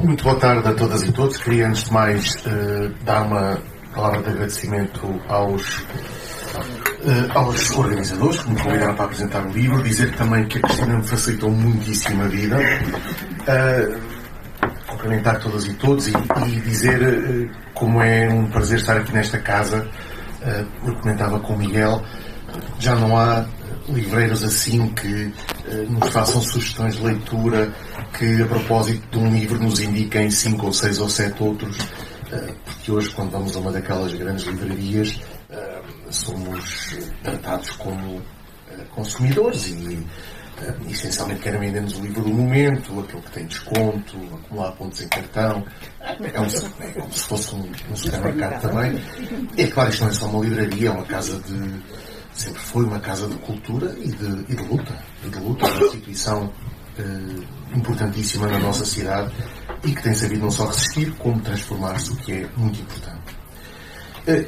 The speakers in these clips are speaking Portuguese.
Muito boa tarde a todas e todos. Queria, antes de mais, dar uma palavra de agradecimento aos organizadores que me convidaram para apresentar o livro. Dizer também que a Cristina me facilitou muitíssimo a vida. Cumprimentar todas e todos e dizer como é um prazer estar aqui nesta casa. Eu comentava com o Miguel, já não há livreiros assim que nos façam sugestões de leitura, que a propósito de um livro nos indiquem 5 ou 6 ou 7 outros, porque hoje, quando vamos a uma daquelas grandes livrarias, somos tratados como consumidores e essencialmente querem vender-nos o livro do momento, aquele que tem desconto, acumular pontos em cartão. É como se fosse um supermercado também. É claro, isto não é só uma livraria, é uma casa de... Sempre foi uma casa de cultura e de luta. É uma instituição importantíssima na nossa cidade e que tem sabido não só resistir, como transformar-se, o que é muito importante.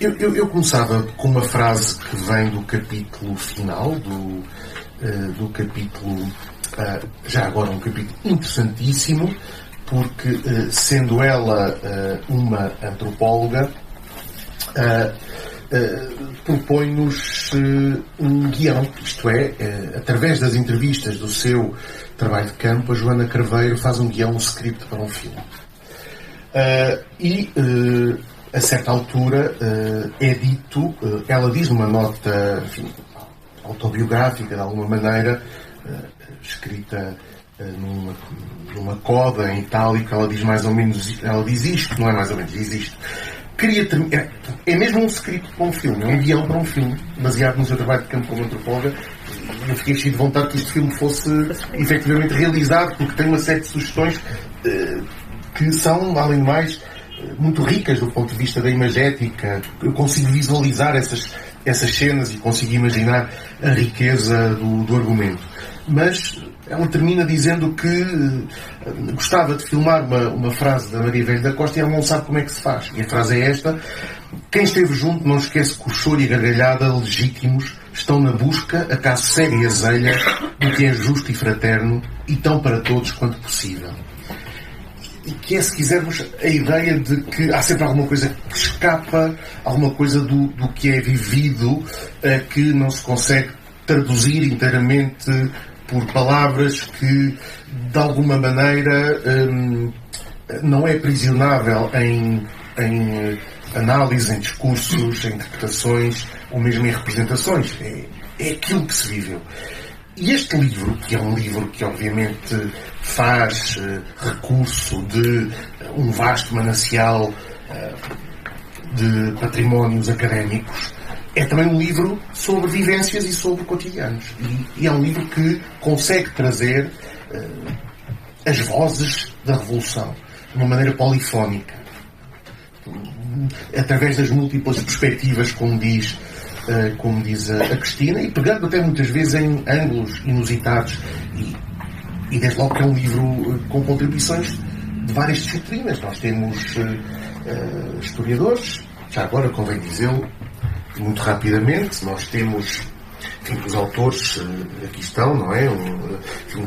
Eu começava com uma frase que vem do capítulo final, do capítulo, já agora um capítulo interessantíssimo, porque sendo ela uma antropóloga, propõe-nos um guião, isto é, através das entrevistas do seu trabalho de campo, a Joana Craveiro faz um guião, um script para um filme. A certa altura, é dito, ela diz numa nota, enfim, autobiográfica, de alguma maneira, escrita numa coda em itálico, ela diz mais ou menos, ela diz isto, não é mais ou menos, diz isto. É mesmo um script para um filme, é um guião para um filme, baseado no seu trabalho de campo como antropóloga. Eu fiquei cheio de vontade que este filme fosse efetivamente realizado, porque tem uma série de sugestões que são, além de mais, muito ricas do ponto de vista da imagética. Eu consigo visualizar essas cenas e consigo imaginar a riqueza do argumento. Mas ela termina dizendo que gostava de filmar uma frase da Maria Velho da Costa e ela não sabe como é que se faz. E a frase é esta: quem esteve junto não esquece que o choro e a gargalhada legítimos estão na busca, acaso séria e azelha, do que é justo e fraterno e tão para todos quanto possível. E que é, se quisermos, a ideia de que há sempre alguma coisa que escapa, alguma coisa do que é vivido, que não se consegue traduzir inteiramente por palavras, que de alguma maneira não é aprisionável em análise, em discursos, em interpretações ou mesmo em representações. É aquilo que se viveu. E este livro, que é um livro que obviamente faz recurso de um vasto manancial de patrimónios académicos, é também um livro sobre vivências e sobre cotidianos. E é um livro que consegue trazer as vozes da Revolução de uma maneira polifónica, através das múltiplas perspectivas, como diz a Cristina, e pegando até muitas vezes em ângulos inusitados. E desde logo que é um livro com contribuições de várias disciplinas. Nós temos historiadores, já agora convém dizê-lo muito rapidamente, nós temos, enfim, os autores aqui estão, não é?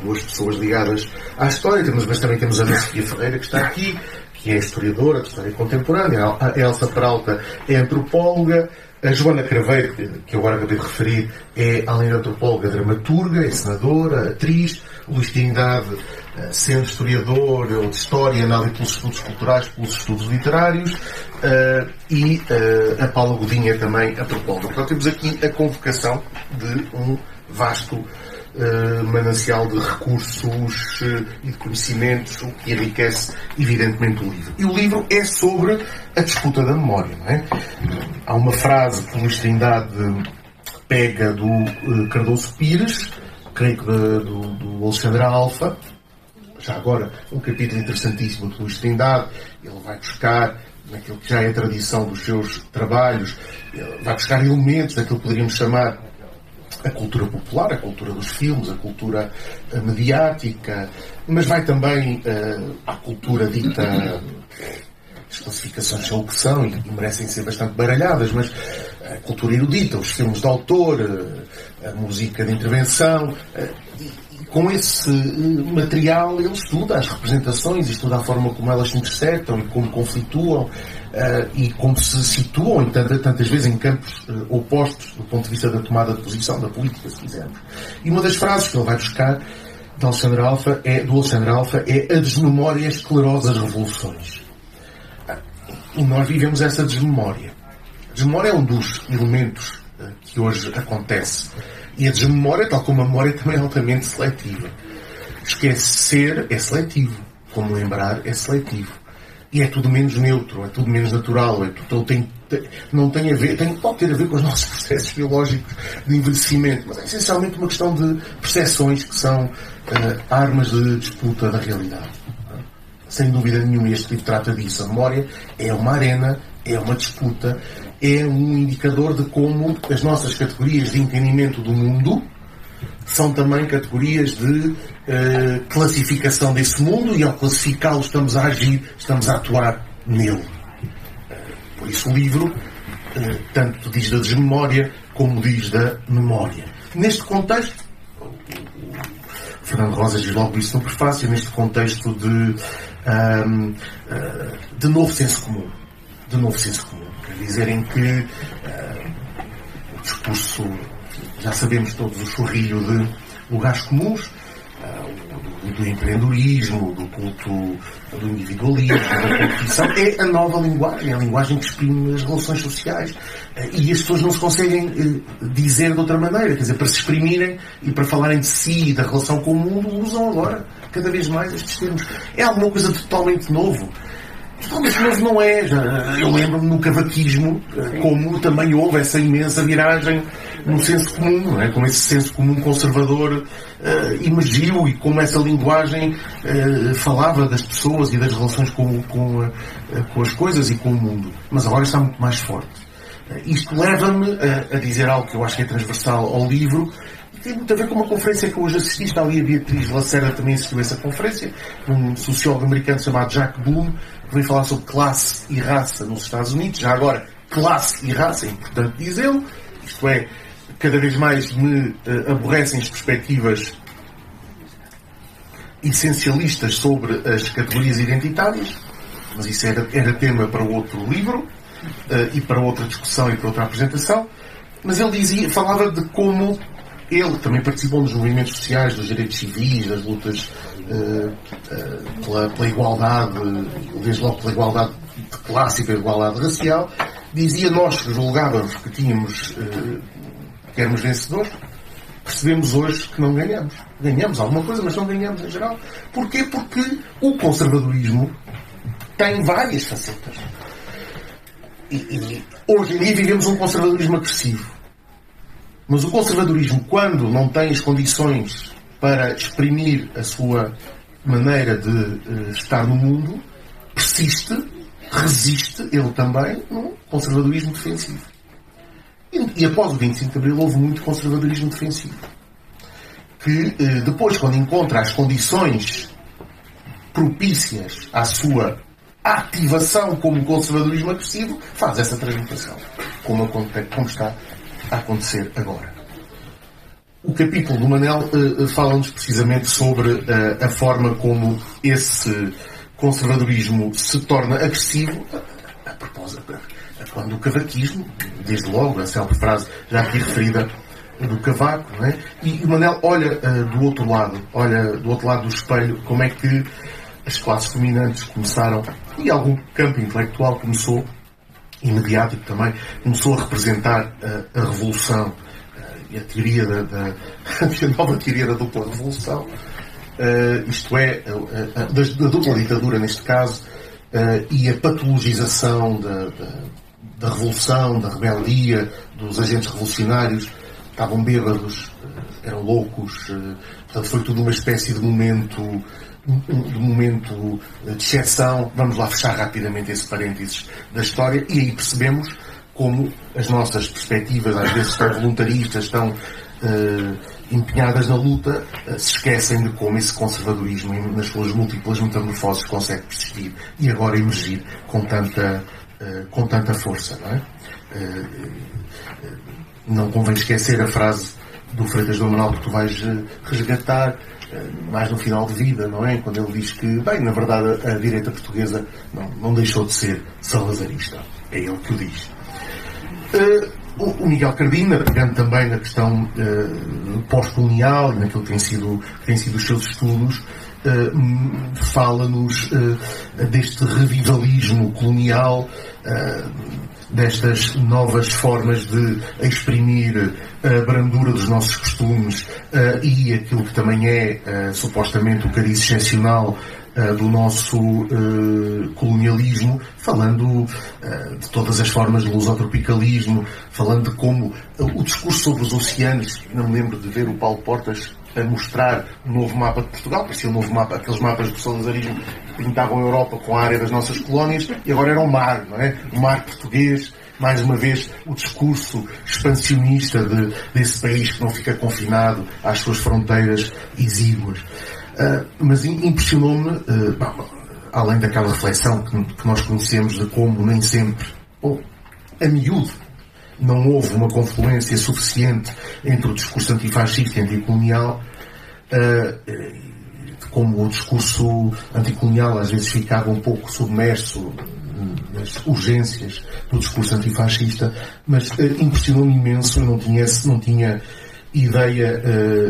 Duas pessoas ligadas à história, mas também temos a Ana Sofia Ferreira, que está aqui, que é historiadora de história contemporânea, a Elsa Peralta é antropóloga, a Joana Craveiro, que eu agora acabei de referir, é, além de antropóloga, dramaturga, é senadora, atriz, o Luís Trindade, sendo historiador de história, análise pelos estudos culturais, pelos estudos literários, e a Paula Godinha também antropóloga. Portanto, temos aqui a convocação de um vasto manancial de recursos e de conhecimentos, o que enriquece evidentemente o livro. E o livro é sobre a disputa da memória, não é? Há uma frase que o Luís Trindade pega do Cardoso Pires, creio que do Alexandre Alfa. Já agora, um capítulo interessantíssimo de Luís Trindade. Ele vai buscar, naquilo que já é a tradição dos seus trabalhos, vai buscar elementos daquilo que poderíamos chamar a cultura popular, a cultura dos filmes, a cultura mediática, mas vai também à cultura dita. As classificações são o que são e merecem ser bastante baralhadas, mas a cultura erudita, os filmes de autor, a música de intervenção, e com esse material ele estuda as representações, estuda a forma como elas se interceptam e como conflituam e como se situam tantas vezes em campos opostos do ponto de vista da tomada de posição, da política, se quisermos. E uma das frases que ele vai buscar do Alexandre Alfa é a desmemória esclerosa as revoluções. E nós vivemos essa desmemória. A desmemória é um dos elementos que hoje acontece. E a desmemória, tal como a memória, também é altamente seletiva. Esquecer é seletivo. Como lembrar é seletivo. E é tudo menos neutro, é tudo menos natural. Não tem a ver, pode ter a ver com os nossos processos biológicos de envelhecimento, mas é essencialmente uma questão de percepções que são armas de disputa da realidade. Sem dúvida nenhuma, este livro trata disso. A memória é uma arena, é uma disputa, é um indicador de como as nossas categorias de entendimento do mundo são também categorias de classificação desse mundo, e ao classificá-lo estamos a agir, estamos a atuar nele. Por isso o livro tanto diz da desmemória como diz da memória. Neste contexto, o Fernando Rosas diz logo isso no prefácio, neste contexto de novo senso comum. De novo senso comum. Quer dizer, em que o discurso, já sabemos todos, o chorrilho de lugares comuns, do empreendedorismo, do culto do individualismo, da competição, é a nova linguagem, a linguagem que exprime as relações sociais. E as pessoas não se conseguem dizer de outra maneira, quer dizer, para se exprimirem e para falarem de si e da relação com o mundo, usam agora, cada vez mais, estes termos. É alguma coisa de totalmente novo. Totalmente novo não é. Eu lembro-me no cavaquismo, como também houve essa imensa viragem no senso comum, não é? Como esse senso comum conservador emergiu e como essa linguagem falava das pessoas e das relações com as coisas e com o mundo. Mas agora está muito mais forte. Isto leva-me a dizer algo que eu acho que é transversal ao livro, e tem muito a ver com uma conferência que hoje assisti. Está ali a Beatriz Lacerda, também assistiu a essa conferência, um sociólogo americano chamado Jack Bloom, que veio falar sobre classe e raça nos Estados Unidos. Já agora, classe e raça, é importante dizê-lo, isto é, cada vez mais me aborrecem as perspectivas essencialistas sobre as categorias identitárias, mas isso era tema para outro livro e para outra discussão e para outra apresentação. Mas ele falava de como ele também participou nos movimentos sociais, dos direitos civis, das lutas pela igualdade, desde logo pela igualdade de classe e pela igualdade racial. Dizia: nós que julgávamos que que éramos vencedores, percebemos hoje que não ganhamos. Ganhamos alguma coisa, mas não ganhamos em geral. Porquê? Porque o conservadorismo tem várias facetas. E hoje em dia vivemos um conservadorismo agressivo. Mas o conservadorismo, quando não tem as condições para exprimir a sua maneira de estar no mundo, persiste, resiste, ele também, num conservadorismo defensivo. E após o 25 de Abril houve muito conservadorismo defensivo. Que depois, quando encontra as condições propícias à sua ativação como conservadorismo agressivo, faz essa transmutação, como está a acontecer agora. O capítulo do Manel fala-nos precisamente sobre a forma como esse conservadorismo se torna agressivo, a propósito, quando o cavaquismo, desde logo, a célebre frase já aqui referida do cavaco, não é? E o Manel olha do outro lado do espelho, como é que as classes dominantes começaram, e algum campo intelectual começou, e mediático também, começou a representar a revolução e a teoria a nova teoria da dupla revolução, isto é, da dupla ditadura neste caso, e a patologização da revolução, da rebeldia, dos agentes revolucionários. Estavam bêbados, eram loucos, portanto foi tudo uma espécie de momento de exceção. Vamos lá fechar rapidamente esse parênteses da história, e aí percebemos como as nossas perspectivas, às vezes tão voluntaristas, tão empenhadas na luta, se esquecem de como esse conservadorismo, nas suas múltiplas metamorfoses, consegue persistir e agora emergir com tanta força, não é? Não convém esquecer a frase do Freitas do Amaral que tu vais resgatar, mais no final de vida, não é? Quando ele diz que, bem, na verdade a direita portuguesa não deixou de ser salazarista. É ele que o diz. O Miguel Cardina, pegando também na questão pós-colonial e naquilo que têm sido os seus estudos, fala-nos deste revivalismo colonial, destas novas formas de exprimir a brandura dos nossos costumes e aquilo que também é supostamente o cariz excepcional do nosso colonialismo, falando de todas as formas de lusotropicalismo, falando de como o discurso sobre os oceanos. Não me lembro de ver o Paulo Portas a mostrar um novo mapa de Portugal, parecia um novo mapa, aqueles mapas do salazarismo que pintavam a Europa com a área das nossas colónias, e agora era o mar, não é? O mar português, mais uma vez o discurso expansionista desse país que não fica confinado às suas fronteiras exíguas. Mas impressionou-me, além daquela reflexão que nós conhecemos de como nem sempre, a miúdo, não houve uma confluência suficiente entre o discurso antifascista e anticolonial, de como o discurso anticolonial às vezes ficava um pouco submerso nas urgências do discurso antifascista, mas impressionou-me imenso. Eu não tinha ideia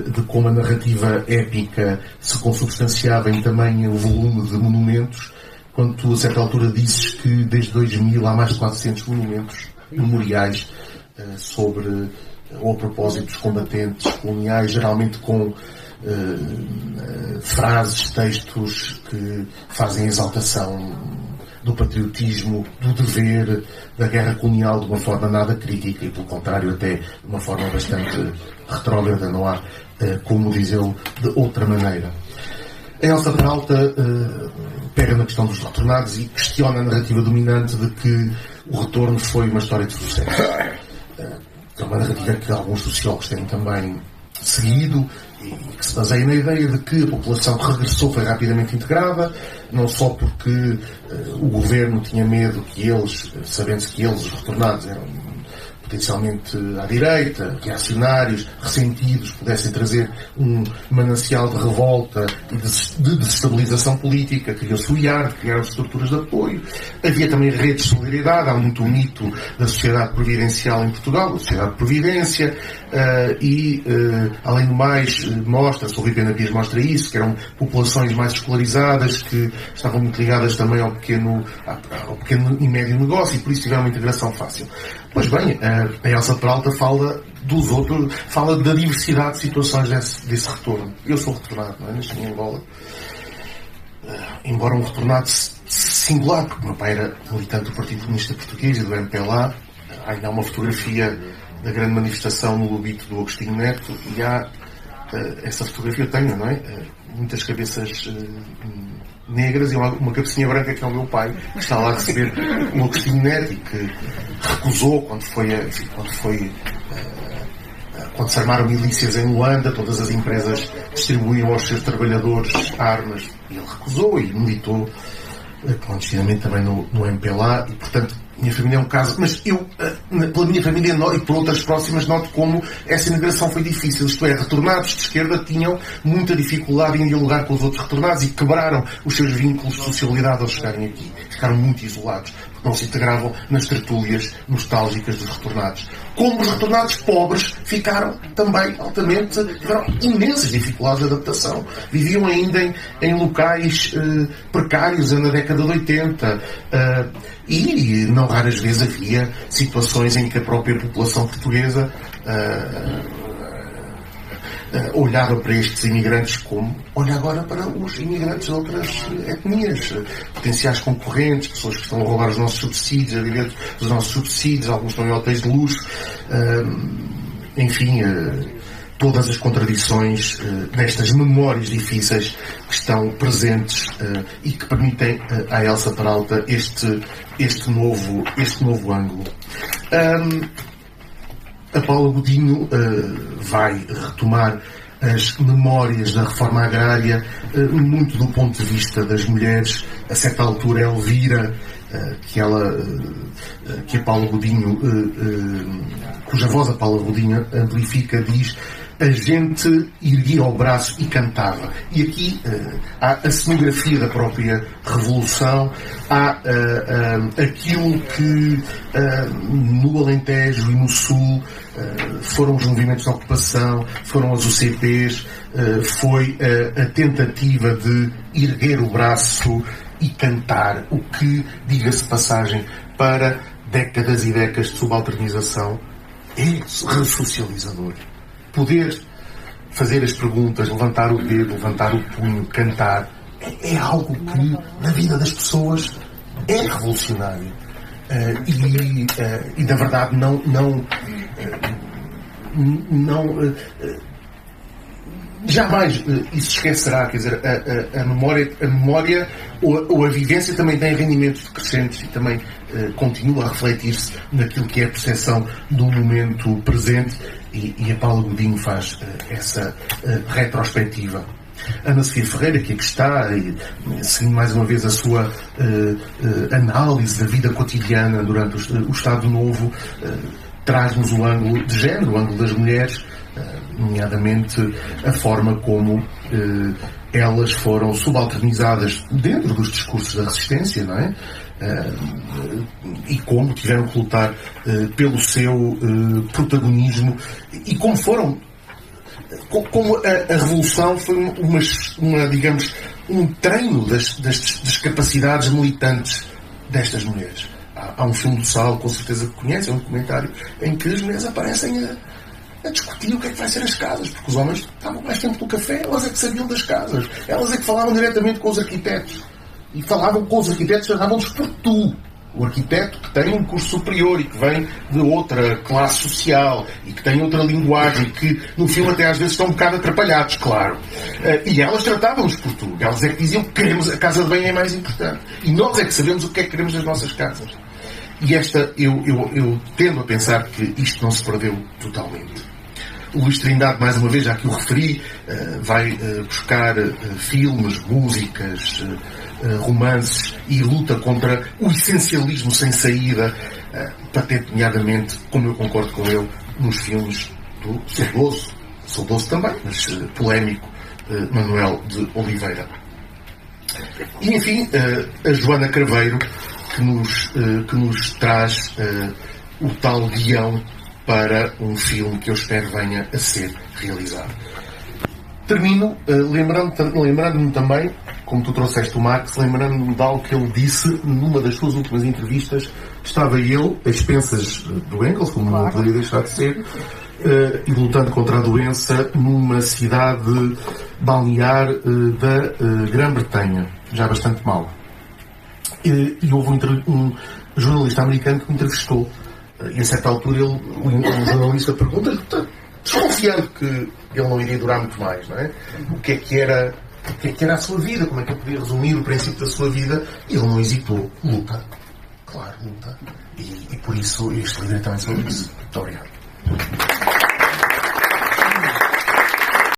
de como a narrativa épica se consubstanciava em tamanho volume de monumentos, quando tu, a certa altura, dizes que desde 2000 há mais de 400 monumentos memoriais sobre ou a propósito dos combatentes coloniais, geralmente com frases, textos que fazem exaltação do patriotismo, do dever, da guerra colonial de uma forma nada crítica e, pelo contrário, até de uma forma bastante retrógrada. Não há como dizê-lo de outra maneira. A Elsa Peralta pega na questão dos retornados e questiona a narrativa dominante de que o retorno foi uma história de sucesso. É uma narrativa que alguns sociólogos têm também seguido e que se baseia na ideia de que a população que regressou foi rapidamente integrada, não só porque o governo tinha medo que eles, sabendo-se que eles, os retornados, eram potencialmente à direita, reacionários, ressentidos, pudessem trazer um manancial de revolta e de desestabilização política. Criou-se o IAR, criaram-se estruturas de apoio. Havia também redes de solidariedade. Há muito o mito da sociedade previdencial em Portugal, da sociedade de previdência, além do mais, mostra-se, o Rui Pena Dias mostra isso, que eram populações mais escolarizadas, que estavam muito ligadas também ao pequeno e médio negócio, e por isso tiveram uma integração fácil. Pois bem, a Elsa Peralta fala dos outros, fala da diversidade de situações desse retorno. Eu sou retornado, não é? Nasci em Angola. Embora um retornado singular, porque o meu pai era militante do Partido Comunista Português e do MPLA. Ainda há uma fotografia da grande manifestação no Lubito do Agostinho Neto, e há essa fotografia eu tenho, não é? Muitas cabeças negras e uma cabecinha branca, que é o meu pai, que está lá a receber o Agostinho Neto, e que recusou quando se armaram milícias em Luanda, todas as empresas distribuíam aos seus trabalhadores armas, e ele recusou e militou clandestinamente também no MPLA, e portanto minha família é um caso, mas eu, pela minha família e por outras próximas, noto como essa imigração foi difícil. Isto é, retornados de esquerda tinham muita dificuldade em dialogar com os outros retornados e quebraram os seus vínculos de socialidade ao chegarem aqui. Ficaram muito isolados, porque não se integravam nas tertúlias nostálgicas dos retornados. Como os retornados pobres ficaram também altamente, tiveram imensas dificuldades de adaptação. Viviam ainda em locais precários na década de 80. E não raras vezes havia situações em que a própria população portuguesa olhava para estes imigrantes como olha agora para os imigrantes de outras etnias, potenciais concorrentes, pessoas que estão a roubar os nossos subsídios, a viver dos nossos subsídios, alguns estão em hotéis de luxo, enfim, todas as contradições destas memórias difíceis que estão presentes e que permitem à Elsa Peralta este novo ângulo. A Paula Godinho vai retomar as memórias da reforma agrária muito do ponto de vista das mulheres. A certa altura, Elvira, que a Paula Godinho, cuja voz a Paula Godinho amplifica, diz a gente erguia o braço e cantava. E aqui há a cenografia da própria Revolução, há aquilo que no Alentejo e no Sul foram os movimentos de ocupação, foram as UCPs, foi a tentativa de erguer o braço e cantar, o que, diga-se de passagem, para décadas e décadas de subalternização, é ressocializador. Poder fazer as perguntas, levantar o dedo, levantar o punho, cantar, é algo que, na vida das pessoas, é revolucionário. E na verdade, jamais isso esquecerá. Quer dizer, a memória ou a vivência também tem rendimentos crescentes e também continua a refletir-se naquilo que é a percepção do momento presente, e a Paula Godinho faz essa retrospectiva. Ana Sofia Ferreira, que aqui está, seguindo mais uma vez a sua análise da vida cotidiana durante o Estado Novo, traz-nos o ângulo de género, o ângulo das mulheres, nomeadamente a forma como elas foram subalternizadas dentro dos discursos da resistência, não é? E como tiveram que lutar pelo seu protagonismo, e como foram, como a Revolução foi digamos, um treino das capacidades militantes destas mulheres. Há um filme do Sal, com certeza que conhecem, um documentário em que as mulheres aparecem a discutir o que é que vai ser as casas, porque os homens estavam mais tempo no café, elas é que sabiam das casas, elas é que falavam diretamente com os arquitetos, e falavam com os arquitetos, chamavam-nos por tu. O arquiteto que tem um curso superior e que vem de outra classe social e que tem outra linguagem, que no filme até às vezes estão um bocado atrapalhados, claro. E elas tratavam-nos por tu. Elas é que diziam que queremos, a casa de bem é mais importante. E nós é que sabemos o que é que queremos das nossas casas. E eu tendo a pensar que isto não se perdeu totalmente. O Luís Trindade, mais uma vez, já que o referi, vai buscar filmes, músicas, romances, e luta contra o essencialismo sem saída, patenteadamente, como eu concordo com ele, nos filmes do saudoso também, mas polémico, Manuel de Oliveira. E, enfim, a Joana Craveiro, que nos traz o tal guião para um filme que eu espero venha a ser realizado. Termino lembrando-me também, como tu trouxeste o Marx, lembrando-me de algo que ele disse numa das suas últimas entrevistas. Estava ele, a expensas do Engels, como não poderia deixar de ser, e lutando contra a doença numa cidade balnear da Grã-Bretanha, já bastante mal. E houve um jornalista americano que me entrevistou. E a certa altura o jornalista pergunta-lhe, desconfiando que ele não iria durar muito mais, não é? O que é que era a sua vida, como é que ele podia resumir o princípio da sua vida, e ele não hesitou. Luta. Claro, luta. E por isso este livro é também sobre isso. Muito obrigado.